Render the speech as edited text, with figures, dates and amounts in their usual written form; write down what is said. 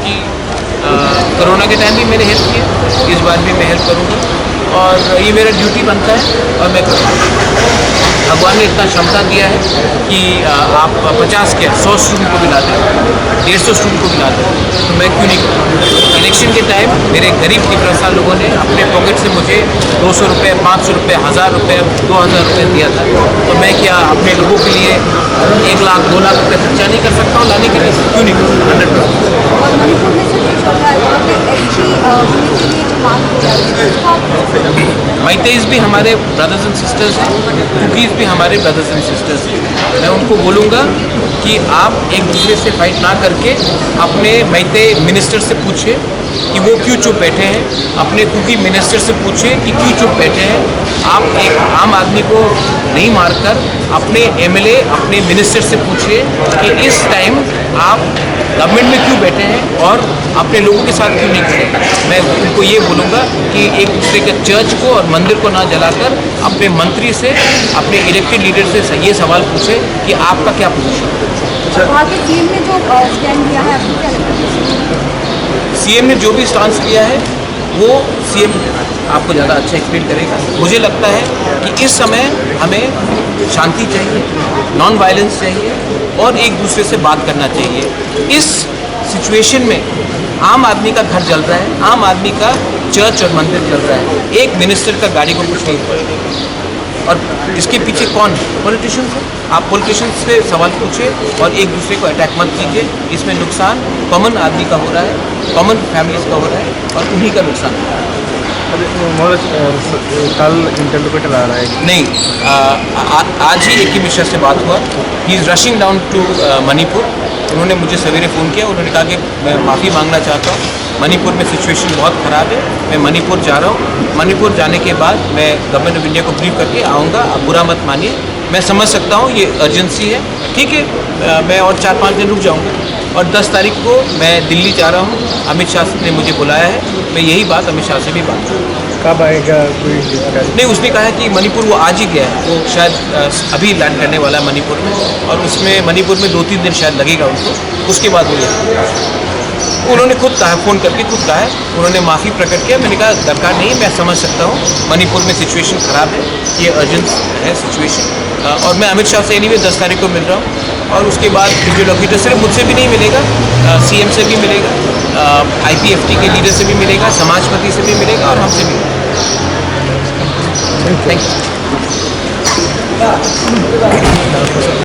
क्योंकि कोरोना के टाइम भी मैंने हेल्प किया, इस बार भी मैं हेल्प करूँगा और ये मेरा ड्यूटी बनता है और मैं करूँगा। भगवान ने इतना क्षमता दिया है कि आप 50 क्या 100 स्टूडेंट को भी लाते हैं, 150 स्टूडेंट को भी लाते हैं, तो मैं क्यों नहीं करूँ। इलेक्शन के टाइम मेरे गरीब तिपरसा लोगों ने अपने पॉकेट से मुझे 200 रुपये, 500 रुपये, 1000 रुपये, 2000 रुपये दिया था, तो मैं क्या अपने लोगों के लिए 1 लाख 2 लाख रुपये खर्चा नहीं कर सकता हूँ लाने के लिए, क्यों नहीं करूँ 100%। मैतेईस भी हमारे ब्रदर्स एंड सिस्टर्स हैं, कुकीज़ भी हमारे ब्रदर्स एंड सिस्टर्स हैं। मैं उनको बोलूँगा कि आप एक दूसरे से फाइट ना करके अपने मैतेई मिनिस्टर से पूछिए कि वो क्यों चुप बैठे हैं, अपने कुकी मिनिस्टर से पूछिए कि क्यों चुप बैठे हैं। आप एक आम आदमी को नहीं मारकर अपने एमएलए, अपने मिनिस्टर से पूछिए कि इस टाइम आप गवर्नमेंट में क्यों बैठे हैं और अपने लोगों के साथ क्यों नहीं खड़े। मैं उनको ये बोलूँगा कि एक दूसरे के चर्च को और मंदिर को ना जलाकर अपने मंत्री से, अपने इलेक्टेड लीडर से ये सवाल पूछे कि आपका क्या पोजीशन है। सीएम ने जो स्टैंड लिया है, आपको क्या लगता है? सीएम ने जो भी स्टांस लिया है वो सीएम आपको ज़्यादा अच्छा एक्सप्लेन करेगा। मुझे लगता है कि इस समय हमें शांति चाहिए, नॉन वायलेंस चाहिए और एक दूसरे से बात करना चाहिए। इस सिचुएशन में आम आदमी का घर जल रहा है, आम आदमी का चर्च और मंदिर जल रहा है, एक मिनिस्टर का गाड़ी को कुछ नहीं हुआ और इसके पीछे कौन है? पॉलिटिशियंस है। आप पॉलिटिशियंस से सवाल पूछिए और एक दूसरे को अटैक मत कीजिए। इसमें नुकसान कॉमन आदमी का हो रहा है, कॉमन फैमिलीज का हो रहा है और उन्हीं का नुकसान हो रहा है। कल इंटरलोकेटर आ रहा है? नहीं, आज ही ए के मिश्रा से बात हुआ। He is rushing down to Manipur. उन्होंने मुझे सवेरे फ़ोन किया, उन्होंने कहा कि मैं माफ़ी मांगना चाहता हूँ, मणिपुर में सिचुएशन बहुत ख़राब है, मैं मणिपुर जा रहा हूँ। मणिपुर जाने के बाद मैं गवर्नमेंट ऑफ इंडिया को ब्रीफ करके आऊँगा, आप बुरा मत मानिए। मैं समझ सकता हूँ ये अर्जेंसी है, ठीक है, मैं और 4-5 दिन रुक जाऊँगा और 10 तारीख को मैं दिल्ली जा रहा हूँ। अमित शाह ने मुझे बुलाया है, मैं यही बात अमित शाह से भी बात करूँगा। कब आएगा कोई? नहीं, उसने कहा कि मणिपुर वो आज ही गया है, वो शायद अभी लैंड करने वाला है मणिपुर में और उसमें मणिपुर में 2-3 दिन शायद लगेगा उनको, उसके बाद वो यहाँ। उन्होंने खुद कहा, फ़ोन करके खुद कहा है, उन्होंने माफ़ी प्रकट किया। मैंने कहा दरकार नहीं, मैं समझ सकता हूँ मणिपुर में सिचुएशन ख़राब है, ये अर्जेंट है सिचुएशन और मैं अमित शाह से एनीवे 10 तारीख को मिल रहा हूँ और उसके बाद इंटरलोकेटर सिर्फ मुझसे भी नहीं मिलेगा, सीएम से भी मिलेगा, IPFT के लीडर से भी मिलेगा, समाजपति से भी मिलेगा और हमसे भी मिलेगा। Thank you.